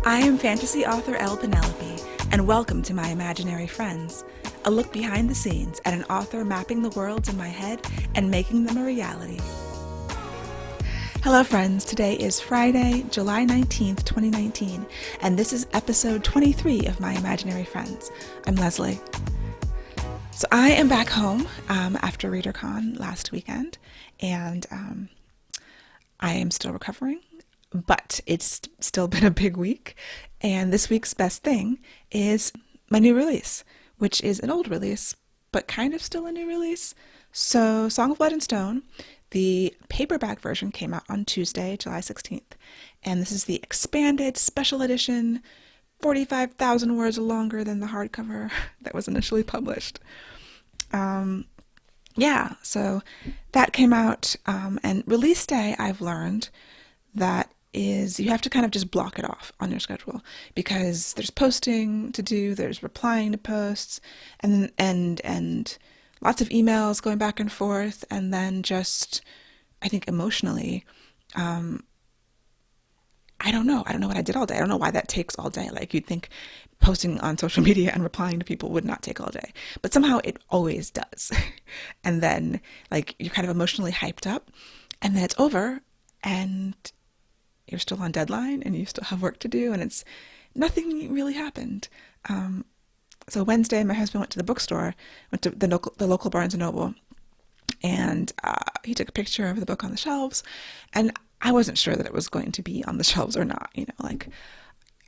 I am fantasy author Elle Penelope, and welcome to my imaginary friends, a look behind the scenes at an author mapping the worlds in my head and making them a reality. Hello friends, today is Friday, July 19th, 2019, and this is episode 23 of my imaginary friends. I'm Leslie. So I am back home after ReaderCon last weekend, and I am still recovering, but it's still been a big week. And this week's best thing is my new release, which is an old release, but kind of still a new release. So Song of Blood and Stone, the paperback version came out on Tuesday, July 16th. And this is the expanded special edition, 45,000 words longer than the hardcover that was initially published. So that came out, and release day, I've learned that is you have to kind of just block it off on your schedule, because there's posting to do, there's replying to posts, and lots of emails going back and forth, and then just, I think emotionally, I don't know what I did all day. I don't know why that takes all day. Like, you'd think posting on social media and replying to people would not take all day, but somehow it always does. And then, like, you're kind of emotionally hyped up, and then it's over, and you're still on deadline, and you still have work to do, and it's nothing really happened. So Wednesday, my husband went to the bookstore, went to the local Barnes and Noble, and he took a picture of the book on the shelves, and I wasn't sure that it was going to be on the shelves or not.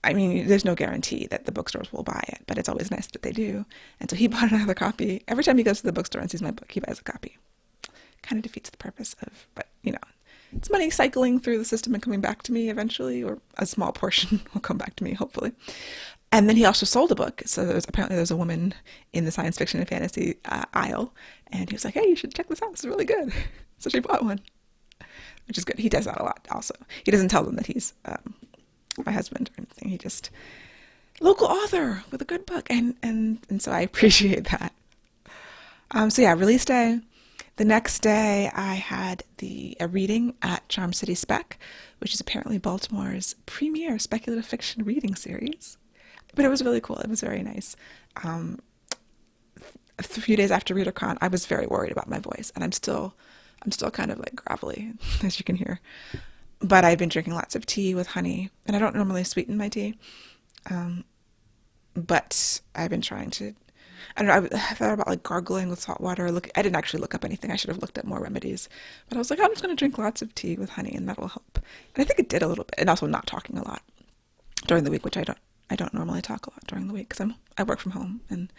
There's no guarantee that the bookstores will buy it, but it's always nice that they do. And so he bought another copy. Every time he goes to the bookstore and sees my book, he buys a copy. Kind of defeats the purpose of, but it's money cycling through the system and coming back to me eventually, or a small portion will come back to me, hopefully. And then he also sold a book. So there's a woman in the science fiction and fantasy aisle, and he was like, "Hey, you should check this out. This is really good." So she bought one, which is good. He does that a lot also. He doesn't tell them that he's my husband or anything. He just, local author with a good book. And so I appreciate that. Release day. The next day I had a reading at Charm City Spec, which is apparently Baltimore's premier speculative fiction reading series. But it was really cool. It was very nice. A few days after ReaderCon, I was very worried about my voice, and I'm still kind of like gravelly, as you can hear. But I've been drinking lots of tea with honey, and I don't normally sweeten my tea. But I've been trying to, I don't know, I thought about like gargling with salt water. I didn't actually look up anything. I should have looked up more remedies. But I was like, I'm just going to drink lots of tea with honey, and that will help. And I think it did a little bit. And also not talking a lot during the week, which I don't normally talk a lot during the week, because I work from home, and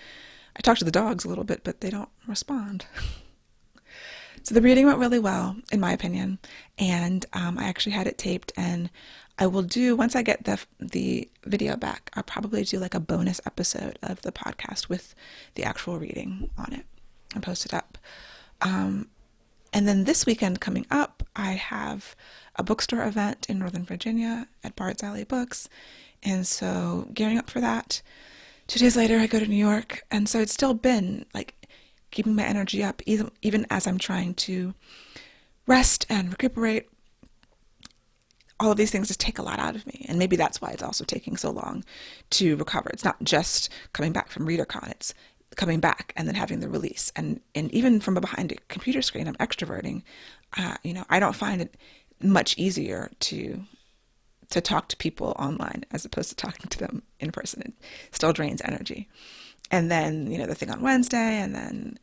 I talk to the dogs a little bit, but they don't respond. So the reading went really well, in my opinion, and I actually had it taped, and I will do, once I get the video back, I'll probably do like a bonus episode of the podcast with the actual reading on it and post it up. And then this weekend coming up, I have a bookstore event in Northern Virginia at Bard's Alley Books, and so gearing up for that. 2 days later, I go to New York, and so it's still been like keeping my energy up, even as I'm trying to rest and recuperate. All of these things just take a lot out of me, and maybe that's why it's also taking so long to recover. It's not just coming back from ReaderCon, it's coming back and then having the release. And even from behind a computer screen, I'm extroverting. I don't find it much easier to talk to people online as opposed to talking to them in person. It still drains energy. And then, the thing on Wednesday, and then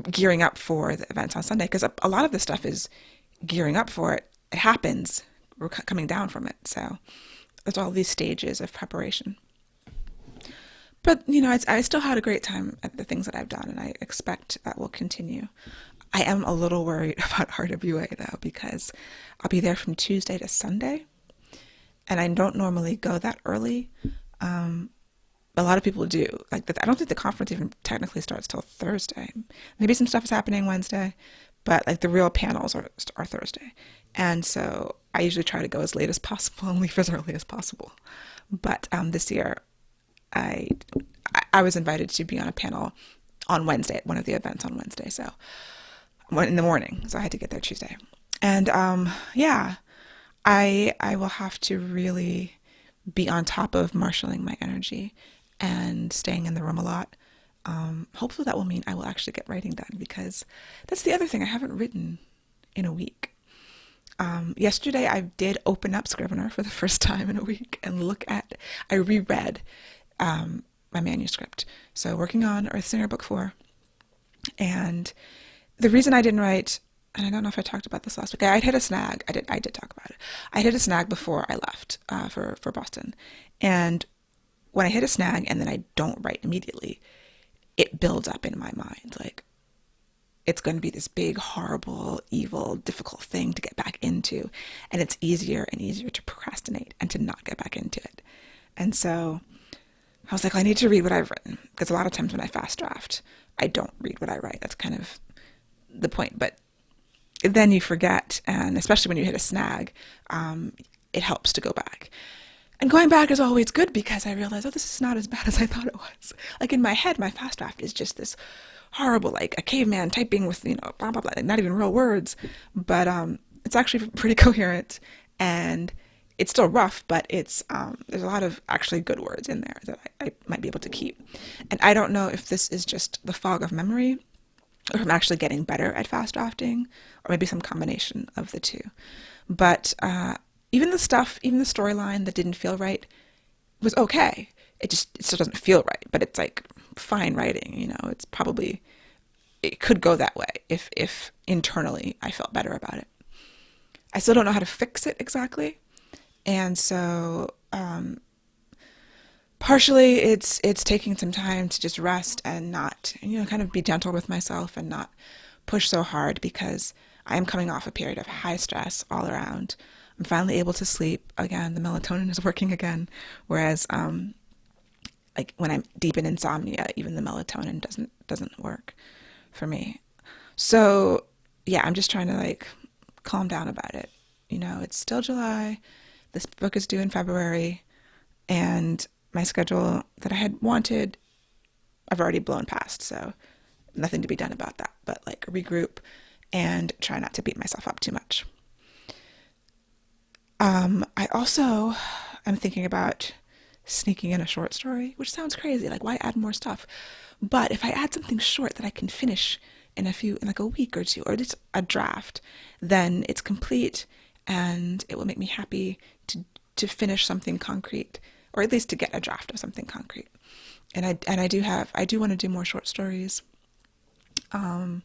gearing up for the events on Sunday, because a lot of this stuff is gearing up for it. It happens. We're coming down from it. So there's all these stages of preparation. But, I still had a great time at the things that I've done, and I expect that will continue. I am a little worried about RWA, though, because I'll be there from Tuesday to Sunday, and I don't normally go that early. A lot of people do. I don't think the conference even technically starts till Thursday. Maybe some stuff is happening Wednesday, but like the real panels are Thursday. And so I usually try to go as late as possible and leave as early as possible. But this year, I was invited to be on a panel on Wednesday at one of the events on Wednesday, so in the morning. So I had to get there Tuesday. And I will have to really be on top of marshaling my energy and staying in the room a lot. Hopefully that will mean I will actually get writing done, because that's the other thing. I haven't written in a week. Yesterday I did open up Scrivener for the first time in a week and I reread my manuscript. So working on Earth Singer Book 4. And the reason I didn't write, and I don't know if I talked about this last week, I'd hit a snag. I did talk about it. I hit a snag before I left for Boston. And when I hit a snag and then I don't write immediately, it builds up in my mind. Like, it's going to be this big, horrible, evil, difficult thing to get back into. And it's easier and easier to procrastinate and to not get back into it. And so I was like, I need to read what I've written. Because a lot of times when I fast draft, I don't read what I write. That's kind of the point. But then you forget, and especially when you hit a snag, it helps to go back. And going back is always good, because I realize, oh, this is not as bad as I thought it was. Like, in my head, my fast draft is just this horrible, like a caveman typing with, blah, blah, blah, like not even real words. But it's actually pretty coherent, and it's still rough, but there's a lot of actually good words in there that I might be able to keep. And I don't know if this is just the fog of memory, or if I'm actually getting better at fast drafting, or maybe some combination of the two. But even the storyline that didn't feel right was okay. It still doesn't feel right, but it's like fine writing, it could go that way if internally I felt better about it. I still don't know how to fix it exactly. And so partially it's taking some time to just rest and not, kind of be gentle with myself and not push so hard, because I am coming off a period of high stress all around. I'm finally able to sleep again. The melatonin is working again, whereas like when I'm deep in insomnia, even the melatonin doesn't work for me. So yeah, I'm just trying to like calm down about it. It's still July. This book is due in February, and my schedule that I had wanted, I've already blown past. So nothing to be done about that, but like regroup and try not to beat myself up too much. I'm thinking about sneaking in a short story, which sounds crazy. Like, why add more stuff? But if I add something short that I can finish in like a week or two, or just a draft, then it's complete, and it will make me happy to finish something concrete, or at least to get a draft of something concrete. And I do want to do more short stories, and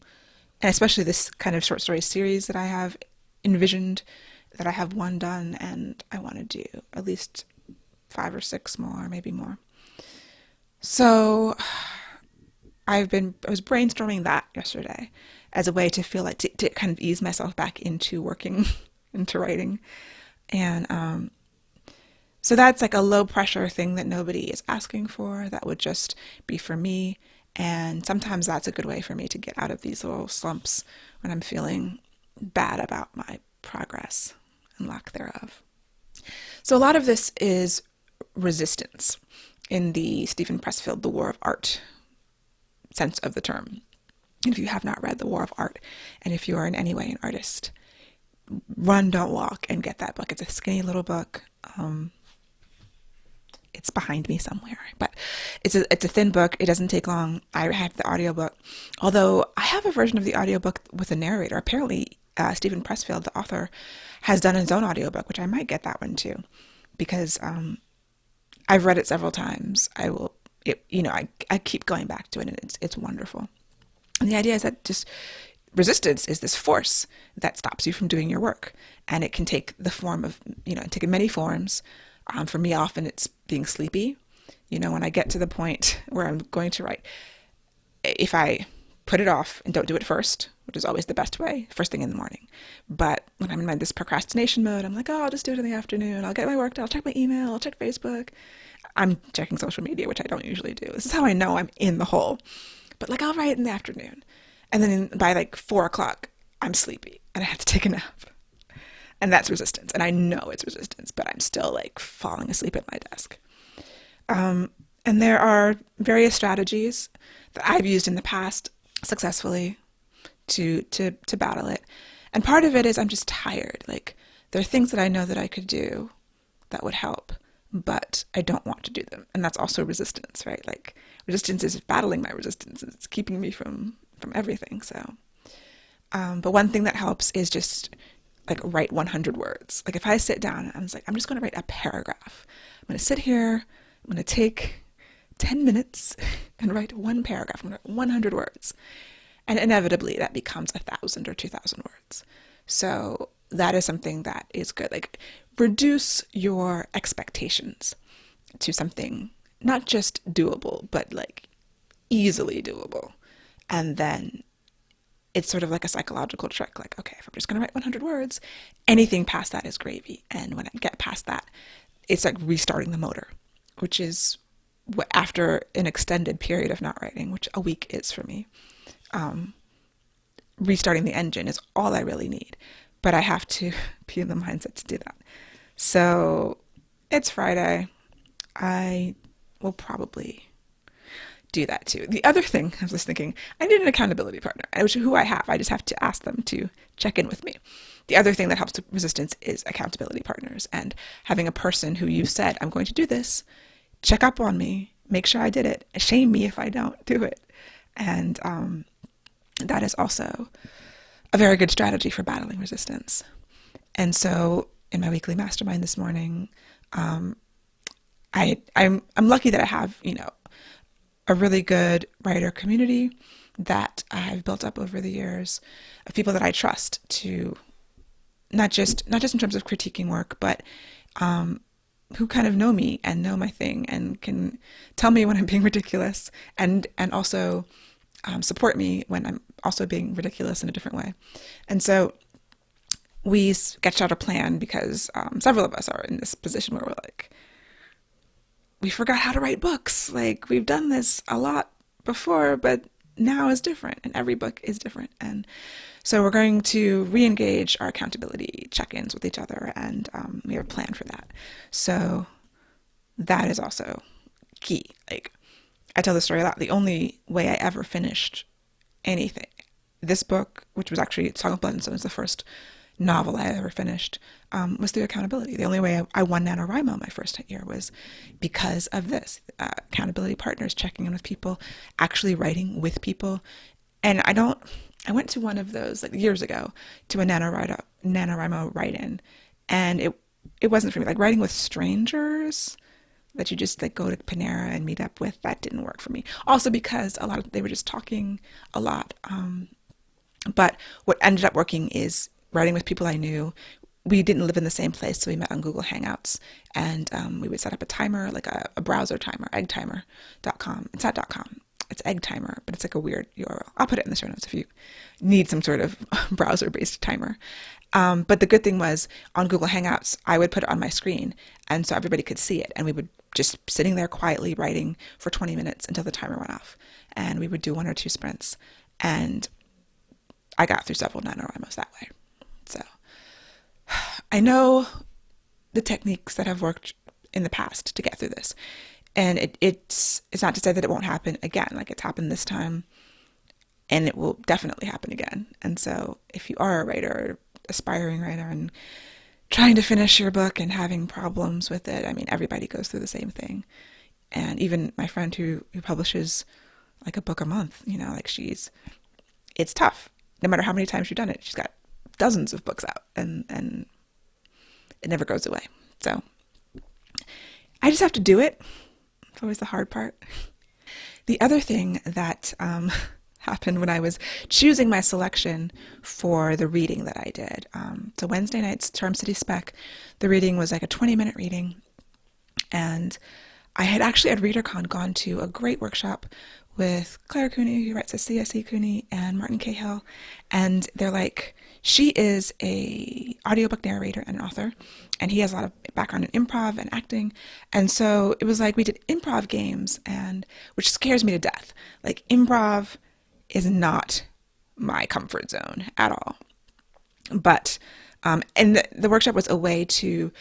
especially this kind of short story series that I have envisioned, that I have one done, and I want to do at least 5 or 6 more, maybe more. So I was brainstorming that yesterday as a way to feel like to kind of ease myself back into working, into writing. And so that's like a low pressure thing that nobody is asking for, that would just be for me. And sometimes that's a good way for me to get out of these little slumps when I'm feeling bad about my progress and lack thereof. So a lot of this is resistance in the Stephen Pressfield, The War of Art sense of the term. And if you have not read The War of Art, and if you are in any way an artist, run, don't walk, and get that book. It's a skinny little book. It's behind me somewhere, but it's a thin book. It doesn't take long. I have the audiobook, although I have a version of the audiobook with a narrator. Apparently, Stephen Pressfield, the author, has done his own audiobook, which I might get that one too, because I've read it several times. I keep going back to it, and it's wonderful. And the idea is that just resistance is this force that stops you from doing your work, and it can take the form of, take many forms. For me, often it's being sleepy. When I get to the point where I'm going to write, if I put it off and don't do it first, which is always the best way, first thing in the morning. But when I'm in this procrastination mode, I'm like, oh, I'll just do it in the afternoon. I'll get my work done. I'll check my email. I'll check Facebook. I'm checking social media, which I don't usually do. This is how I know I'm in the hole. But like, I'll write in the afternoon. And then by like 4 o'clock, I'm sleepy and I have to take a nap. And that's resistance. And I know it's resistance, but I'm still like falling asleep at my desk. And there are various strategies that I've used in the past successfully to battle it. And part of it is I'm just tired. Like, there are things that I know that I could do that would help. but I don't want to do them. And that's also resistance, right? Like resistance is battling my resistance. It's keeping me from everything. So, but one thing that helps is just like write 100 words. Like if I sit down and I'm just like, I'm just going to write a paragraph. I'm going to sit here. I'm going to take 10 minutes and write one paragraph. I'm going to write 100 words. And inevitably that becomes 1,000 or 2,000 words. So that is something that is good. Like reduce your expectations to something not just doable, but like easily doable. And then it's sort of like a psychological trick. Like, okay, if I'm just going to write 100 words, anything past that is gravy. And when I get past that, it's like restarting the motor, which is what after an extended period of not writing, which a week is for me, restarting the engine is all I really need. But I have to be in the mindset to do that. So it's Friday. I will probably do that too. The other thing I was just thinking, I need an accountability partner, which who I have. I just have to ask them to check in with me. The other thing that helps with resistance is accountability partners and having a person who you said, I'm going to do this, check up on me, make sure I did it, shame me if I don't do it. And that is also a very good strategy for battling resistance. And so in my weekly mastermind this morning, I'm lucky that I have, a really good writer community that I've built up over the years of people that I trust to not just in terms of critiquing work, but who kind of know me and know my thing and can tell me when I'm being ridiculous and also support me when I'm also being ridiculous in a different way. And so we sketched out a plan because several of us are in this position where we're like, we forgot how to write books. Like we've done this a lot before, but now is different and every book is different. And so we're going to re-engage our accountability check-ins with each other, and we have a plan for that. So that is also key. Like I tell the story a lot. The only way I ever finished anything, this book, which was actually Song of Blood and Stone, is the first novel I ever finished, was through accountability. The only way I won NaNoWriMo my first year was because of this. Accountability partners, checking in with people, actually writing with people. And I went to one of those like years ago to a NaNoWriMo write-in, and it wasn't for me. Like writing with strangers that you just like go to Panera and meet up with, that didn't work for me. Also because they were just talking a lot. But what ended up working is writing with people I knew. We didn't live in the same place, so we met on Google Hangouts, and we would set up a timer, like a browser timer, eggtimer.com. It's not .com, it's eggtimer, but it's like a weird URL. I'll put it in the show notes if you need some sort of browser-based timer. But the good thing was on Google Hangouts, I would put it on my screen, and so everybody could see it, and we would just sitting there quietly writing for 20 minutes until the timer went off, and we would do 1 or 2 sprints, and I got through several NaNoWriMos that way. So I know the techniques that have worked in the past to get through this. And it's not to say that it won't happen again. Like it's happened this time and it will definitely happen again. And so if you are a writer, or aspiring writer, and trying to finish your book and having problems with it, I mean, everybody goes through the same thing. And even my friend who publishes like a book a month, like it's tough. No matter how many times she's done it, she's got dozens of books out and it never goes away. So I just have to do it. It's always the hard part. The other thing that happened when I was choosing my selection for the reading that I did. So Wednesday night's Charm City Spec, the reading was like a 20-minute reading. And I had actually at ReaderCon gone to a great workshop with Claire Cooney, who writes at CSE Cooney, and Martin Cahill. And they're like, she is a audiobook narrator and an author, and he has a lot of background in improv and acting. And so it was like we did improv games, and which scares me to death. Like improv is not my comfort zone at all. But and the workshop was a way to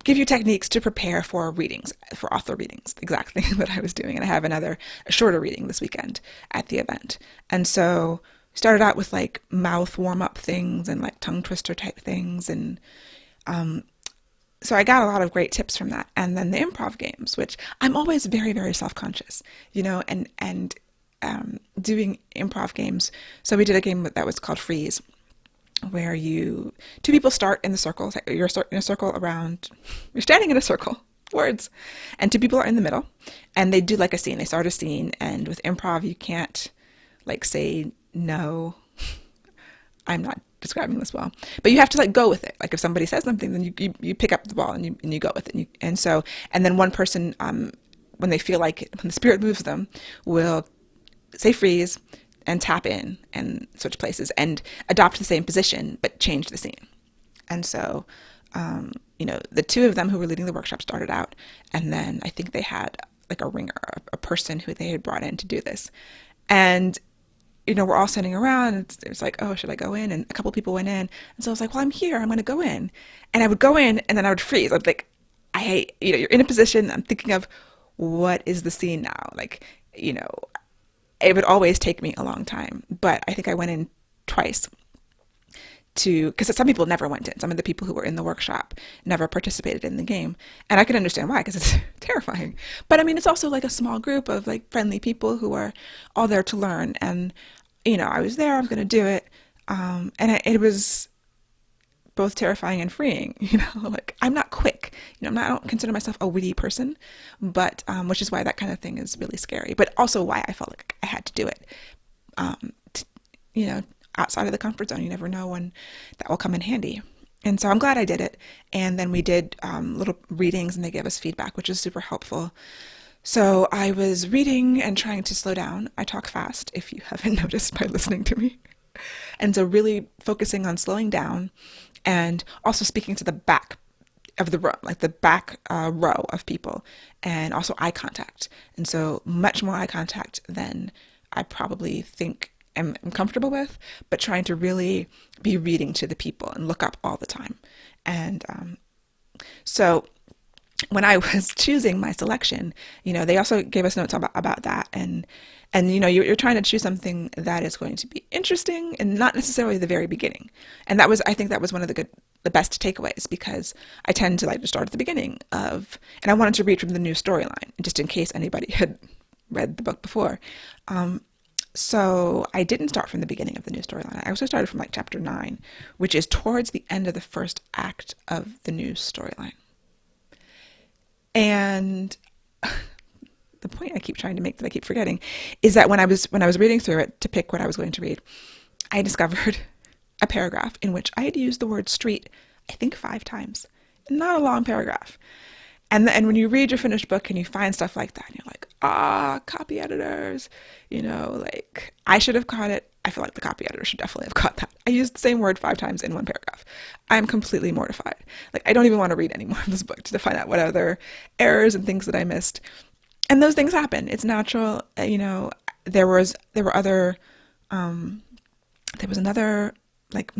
give you techniques to prepare for readings, for author readings, the exact thing that I was doing. And I have a shorter reading this weekend at the event. And so started out with like mouth warm up things and like tongue twister type things. And So I got a lot of great tips from that. And then the improv games, which I'm always very, very self-conscious, and doing improv games. So we did a game that was called Freeze, where two people start in the circle. You're in a circle around, you're standing in a circle, words, and two people are in the middle, and they do like a scene. They start a scene, and with improv, you can't like say no. I'm not describing this well, but you have to like go with it. Like if somebody says something, then you pick up the ball and you go with it. And then one person, when they feel like it, when the spirit moves them, will say freeze and tap in and switch places and adopt the same position but change the scene. And so, the two of them who were leading the workshop started out, and then I think they had like a ringer, a person who they had brought in to do this. And we're all sitting around, and it's like, oh, should I go in? And a couple people went in. And so I was like, well, I'm here. I'm going to go in. And I would go in, and then I would freeze. I'd be like, I hate, you're in a position. I'm thinking of what is the scene now? Like, it would always take me a long time. But I think I went in twice because some people never went in. Some of the people who were in the workshop never participated in the game. And I can understand why, because it's terrifying. But I mean, it's also like a small group of like friendly people who are all there to learn. And, I was there, I was going to do it. It was both terrifying and freeing, like I'm not quick, I don't consider myself a witty person, but, which is why that kind of thing is really scary, but also why I felt like I had to do it. Outside of the comfort zone, you never know when that will come in handy. And so I'm glad I did it. And then we did little readings, and they gave us feedback, which is super helpful. So I was reading and trying to slow down. I talk fast, if you haven't noticed by listening to me. And so really focusing on slowing down and also speaking to the back of the room, like the back row of people, and also eye contact. And so much more eye contact than I probably think I'm comfortable with, but trying to really be reading to the people and look up all the time. And so when I was choosing my selection, they also gave us notes about that. And you're trying to choose something that is going to be interesting and not necessarily the very beginning. And I think that was one of the best takeaways, because I tend to like to start at the beginning and I wanted to read from the new storyline, just in case anybody had read the book before. So I didn't start from the beginning of the new storyline. I also started from like chapter 9, which is towards the end of the first act of the new storyline. And the point I keep trying to make that I keep forgetting is that when I was reading through it to pick what I was going to read, I discovered a paragraph in which I had used the word street, I think 5 times. Not a long paragraph. And when you read your finished book and you find stuff like that, and you're like, copy editors, like I should have caught it. I feel like the copy editor should definitely have caught that. I used the same word 5 times in one paragraph. I'm completely mortified. Like, I don't even want to read any more of this book to find out what other errors and things that I missed. And those things happen. It's natural. There was another like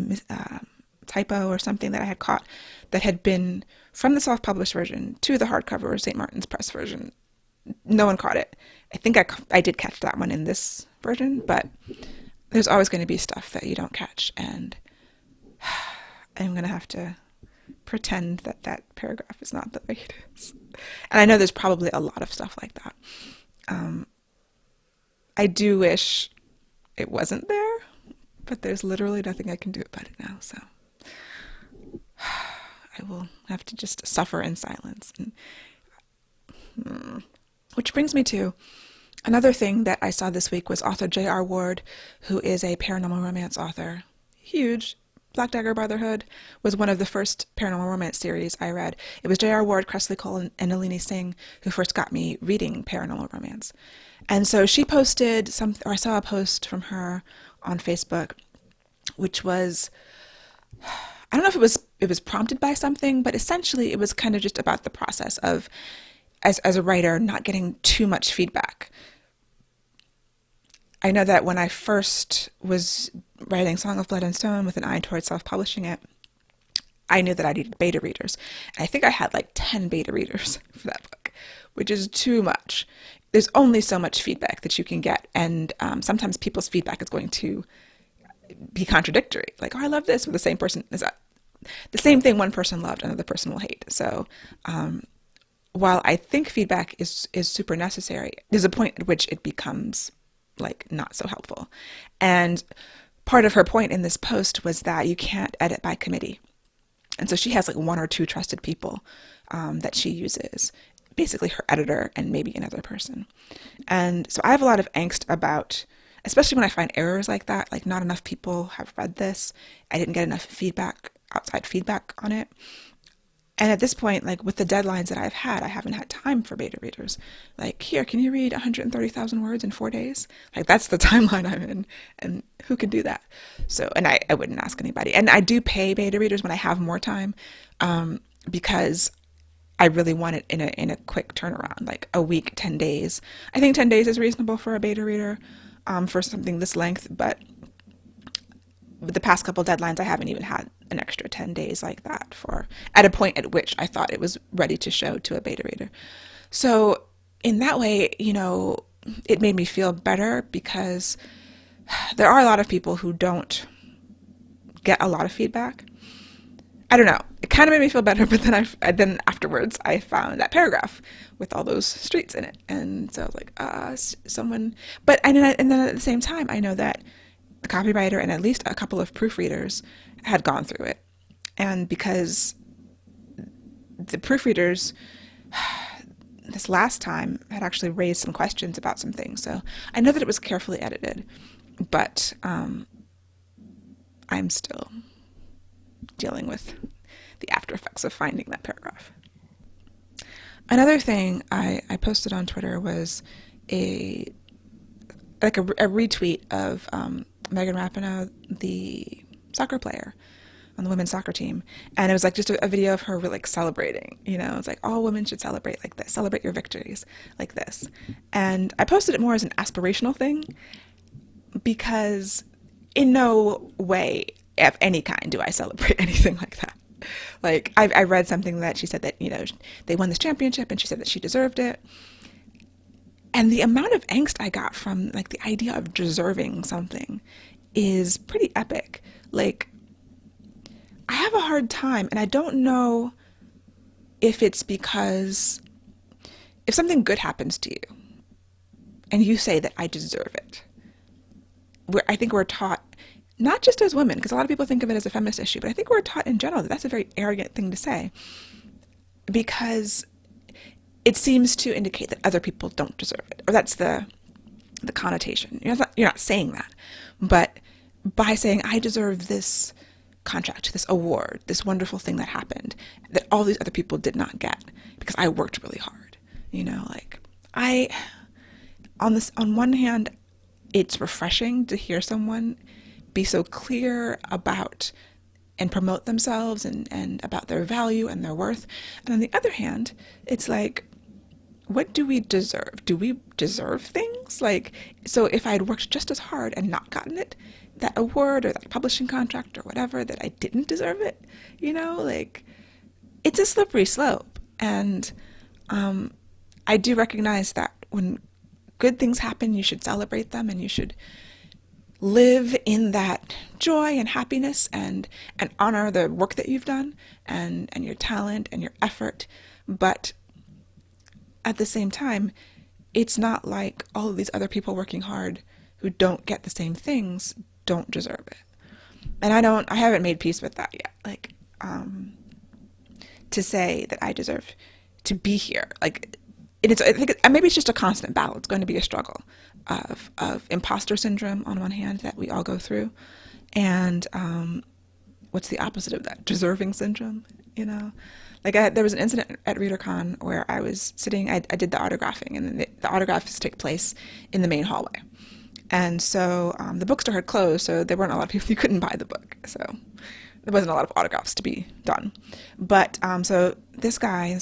typo or something that I had caught that had been from the self-published version to the hardcover St. Martin's Press version. No one caught it. I think I did catch that one in this version, but there's always going to be stuff that you don't catch, and I'm going to have to pretend that paragraph is not the way it is. And I know there's probably a lot of stuff like that. I do wish it wasn't there, but there's literally nothing I can do about it now, so I will have to just suffer in silence. Which brings me to another thing that I saw this week was author J.R. Ward, who is a paranormal romance author. Huge. Black Dagger Brotherhood was one of the first paranormal romance series I read. It was J.R. Ward, Cressley Cole, and Nalini Singh who first got me reading paranormal romance. And so she posted I saw a post from her on Facebook, which was, I don't know if it was prompted by something, but essentially it was kind of just about the process of, as a writer, not getting too much feedback. I know that when I first was writing Song of Blood and Stone with an eye towards self-publishing it, I knew that I needed beta readers. And I think I had like 10 beta readers for that book, which is too much. There's only so much feedback that you can get. And sometimes people's feedback is going to be contradictory. Like, oh, I love this, with the same person is the same thing one person loved, another person will hate. So while I think feedback is super necessary, there's a point at which it becomes like not so helpful. And part of her point in this post was that you can't edit by committee. And so she has like one or two trusted people that she uses, basically her editor and maybe another person. And so I have a lot of angst about, especially when I find errors like that, like not enough people have read this. I didn't get enough feedback, outside feedback on it. And at this point, like with the deadlines that I've had, I haven't had time for beta readers. Like, here, can you read 130,000 words in 4 days? Like, that's the timeline I'm in. And who can do that? So, and I wouldn't ask anybody. And I do pay beta readers when I have more time, because I really want it in a quick turnaround, like a week, 10 days. I think 10 days is reasonable for a beta reader, for something this length, but with the past couple deadlines, I haven't even had an extra 10 days like that for at a point at which I thought it was ready to show to a beta reader. So in that way, it made me feel better because there are a lot of people who don't get a lot of feedback. I don't know. It kind of made me feel better, but then afterwards I found that paragraph with all those streets in it, and so I was like, someone. But and then at the same time, I know that the copywriter and at least a couple of proofreaders had gone through it, and because the proofreaders this last time had actually raised some questions about some things, so I know that it was carefully edited, but I'm still dealing with the after effects of finding that paragraph. Another thing I posted on Twitter was a retweet of Megan Rapinoe, the soccer player on the women's soccer team, and it was like just a video of her like celebrating. It's like all women should celebrate like this, celebrate your victories like this. And I posted it more as an aspirational thing because in no way of any kind do I celebrate anything like that. Like I read something that she said that they won this championship, and she said that she deserved it. And the amount of angst I got from like the idea of deserving something is pretty epic. Like I have a hard time, and I don't know if it's because if something good happens to you and you say that I deserve it, I think we're taught, not just as women, because a lot of people think of it as a feminist issue, but I think we're taught in general that that's a very arrogant thing to say, because it seems to indicate that other people don't deserve it, or that's the connotation. You're not saying that, but by saying I deserve this contract, this award, this wonderful thing that happened that all these other people did not get because I worked really hard. Like on one hand, it's refreshing to hear someone be so clear about and promote themselves and about their value and their worth. And on the other hand, it's like, what do we deserve? Do we deserve things? Like, so if I had worked just as hard and not gotten it, that award or that publishing contract or whatever, that I didn't deserve it, like it's a slippery slope. And I do recognize that when good things happen, you should celebrate them, and you should live in that joy and happiness and honor the work that you've done and your talent and your effort. But at the same time, it's not like all of these other people working hard who don't get the same things don't deserve it. And I haven't made peace with that yet. Like, to say that I deserve to be here, like, I think maybe it's just a constant battle. It's going to be a struggle of imposter syndrome on one hand that we all go through, and what's the opposite of that? Deserving syndrome. Like there was an incident at ReaderCon where I was sitting. I did the autographing, and the autographs take place in the main hallway, and so the bookstore had closed, so there weren't a lot of people. You couldn't buy the book, so there wasn't a lot of autographs to be done. But so this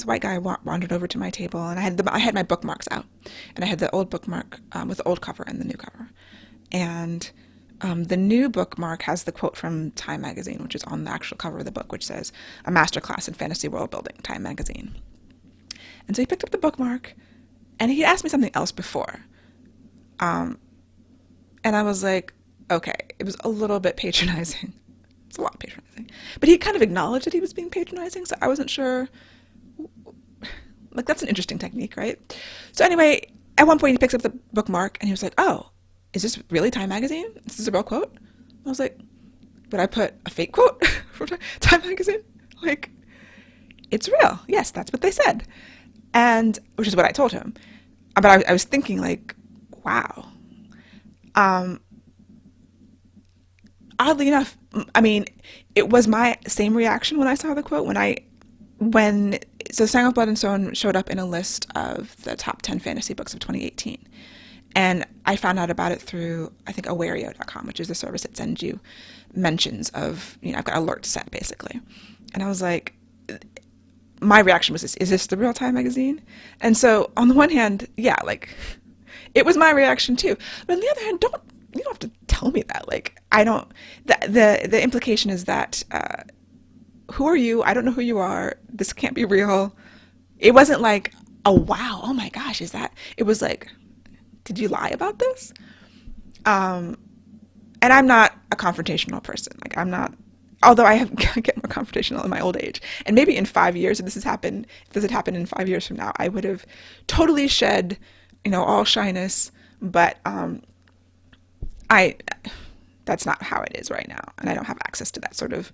white guy, wandered over to my table, and I had my bookmarks out, and I had the old bookmark with the old cover and the new cover, and the new bookmark has the quote from Time magazine, which is on the actual cover of the book, which says "A Masterclass in Fantasy World Building, Time magazine." And so he picked up the bookmark, and he asked me something else before, and I was like, okay, it was a little bit patronizing. It's a lot patronizing. But he kind of acknowledged that he was being patronizing, so I wasn't sure. Like, that's an interesting technique, right? So anyway, at one point he picks up the bookmark and he was like, oh, is this really Time Magazine? Is this a real quote? I was like, but I put a fake quote from Time Magazine? Like, it's real. Yes, that's what they said. And, which is what I told him. But I was thinking, like, wow. Oddly enough, I mean, it was my same reaction when I saw the quote. So Sang of Blood and Stone showed up in a list of the top 10 fantasy books of 2018. And I found out about it through, I think, awario.com, which is the service that sends you mentions of, I've got alerts set, basically. And I was like, my reaction was this, is this the real Time Magazine? And so on the one hand, yeah, like, it was my reaction too. But on the other hand, you don't have to tell me that. Like, I don't, the implication is that, who are you? I don't know who you are. This can't be real. It wasn't like, oh, wow, oh my gosh, it was like, did you lie about this? And I'm not a confrontational person. Like, I'm not, although I get more confrontational in my old age. And maybe in 5 years, if this had happened in 5 years from now, I would have totally shed, all shyness. But that's not how it is right now. And I don't have access to that sort of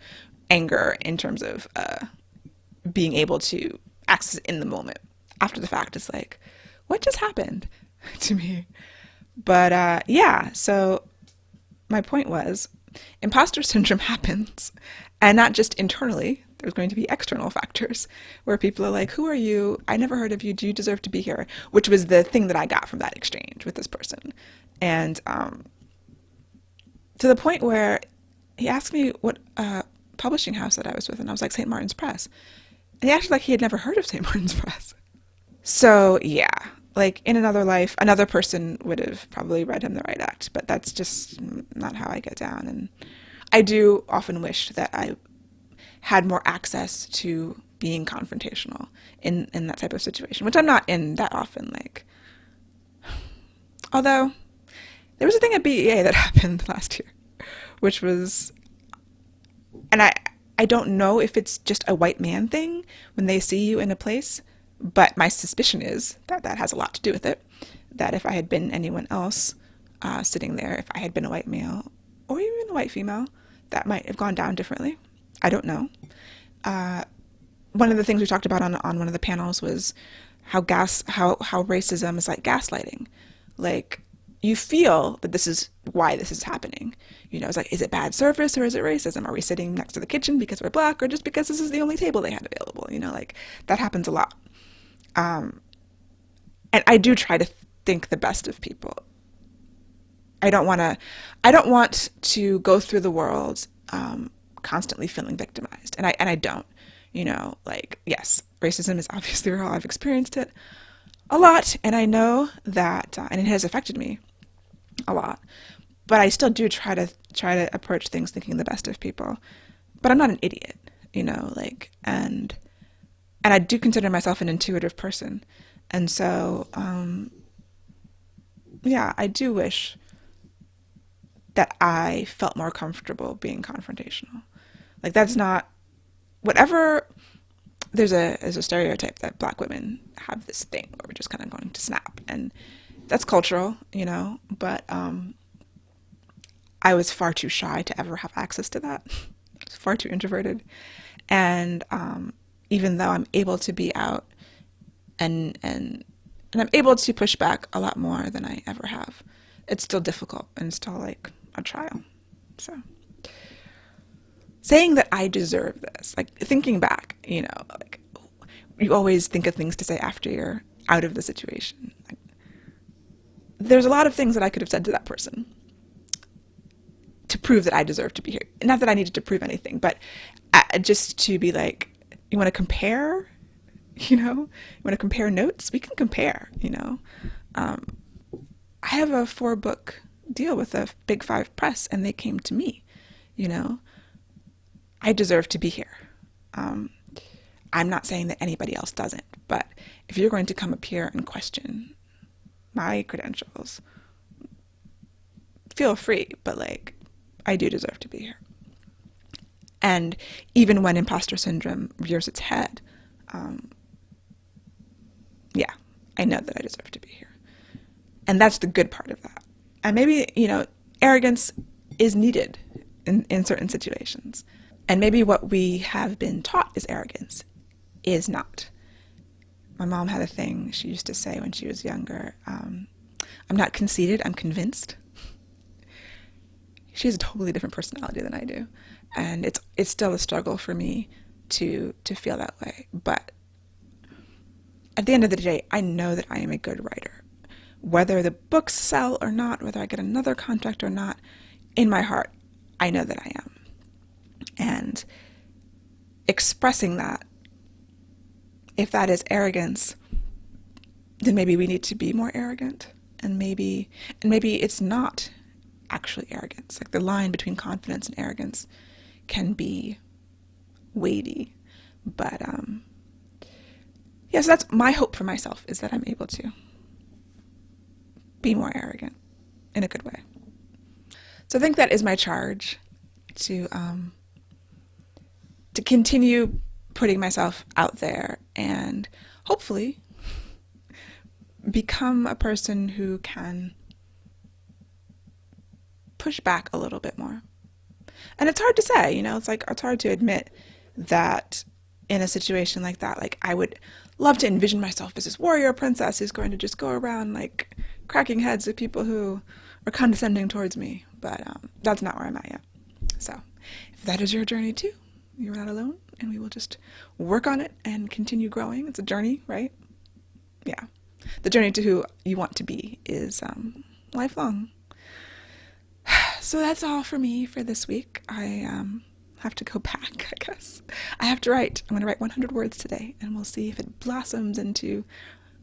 anger in terms of being able to access it in the moment. After the fact, it's like, what just happened to me? But yeah, so my point was, imposter syndrome happens, and not just internally. There's going to be external factors where people are like, who are you? I never heard of you. Do you deserve to be here? Which was the thing that I got from that exchange with this person. And to the point where he asked me what publishing house that I was with, and I was like, St. Martin's Press. And he acted like he had never heard of St. Martin's Press. So yeah, like, in another life, another person would have probably read him the right act, but that's just not how I get down. And I do often wish that I had more access to being confrontational in that type of situation, which I'm not in that often. Like, although there was a thing at BEA that happened last year, which was, and I don't know if it's just a white man thing when they see you in a place, but my suspicion is that that has a lot to do with it. That if I had been anyone else sitting there, if I had been a white male or even a white female, that might have gone down differently. I don't know. One of the things we talked about on one of the panels was how racism is like gaslighting. Like, you feel that this is why this is happening. It's like, is it bad service or is it racism? Are we sitting next to the kitchen because we're black or just because this is the only table they had available? Like, that happens a lot. And I do try to think the best of people. I don't want to go through the world constantly feeling victimized. And I don't, like, yes, racism is obviously real. I've experienced it a lot, and I know that, and it has affected me a lot, but I still do try to approach things thinking the best of people. But I'm not an idiot, like, and I do consider myself an intuitive person. And so, yeah, I do wish that I felt more comfortable being confrontational. Like, that's not, whatever, there's a stereotype that black women have this thing where we're just kind of going to snap. And that's cultural, but I was far too shy to ever have access to that. I was far too introverted. And even though I'm able to be out and I'm able to push back a lot more than I ever have, it's still difficult and it's still like a trial. So saying that I deserve this, like, thinking back, like, you always think of things to say after you're out of the situation. Like, there's a lot of things that I could have said to that person to prove that I deserve to be here. Not that I needed to prove anything, but just to be like, you want to compare, you want to compare notes? We can compare, I have a 4-book deal with a Big 5 press, and they came to me, I deserve to be here. I'm not saying that anybody else doesn't, but if you're going to come up here and question my credentials, feel free, but, like, I do deserve to be here. And even when imposter syndrome rears its head, yeah, I know that I deserve to be here. And that's the good part of that. And maybe, arrogance is needed in certain situations. And maybe what we have been taught is arrogance is not. My mom had a thing she used to say when she was younger. I'm not conceited, I'm convinced. She has a totally different personality than I do. And it's still a struggle for me to feel that way. But at the end of the day, I know that I am a good writer. Whether the books sell or not, whether I get another contract or not, in my heart, I know that I am. And expressing that, if that is arrogance, then maybe we need to be more arrogant. And maybe it's not actually arrogance. Like the line between confidence and arrogance can be weighty. But so that's my hope for myself, is that I'm able to be more arrogant in a good way. So I think that is my charge, to continue putting myself out there and hopefully become a person who can push back a little bit more. And it's hard to say, it's hard to admit that in a situation like that, like I would love to envision myself as this warrior princess who's going to just go around like cracking heads at people who are condescending towards me. But that's not where I'm at yet. So if that is your journey too, you're not alone, and we will just work on it and continue growing. It's a journey, right? Yeah. The journey to who you want to be is lifelong. So that's all for me for this week. I have to go back, I guess. I have to write. I'm going to write 100 words today, and we'll see if it blossoms into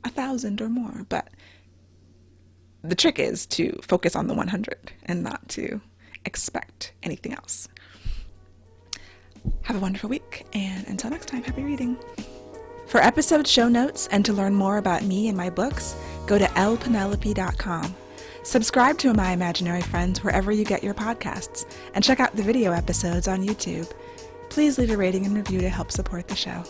1,000 or more. But the trick is to focus on the 100 and not to expect anything else. Have a wonderful week, and until next time, happy reading. For episode show notes and to learn more about me and my books, go to lpenelope.com. Subscribe to My Imaginary Friends wherever you get your podcasts, and check out the video episodes on YouTube. Please leave a rating and review to help support the show.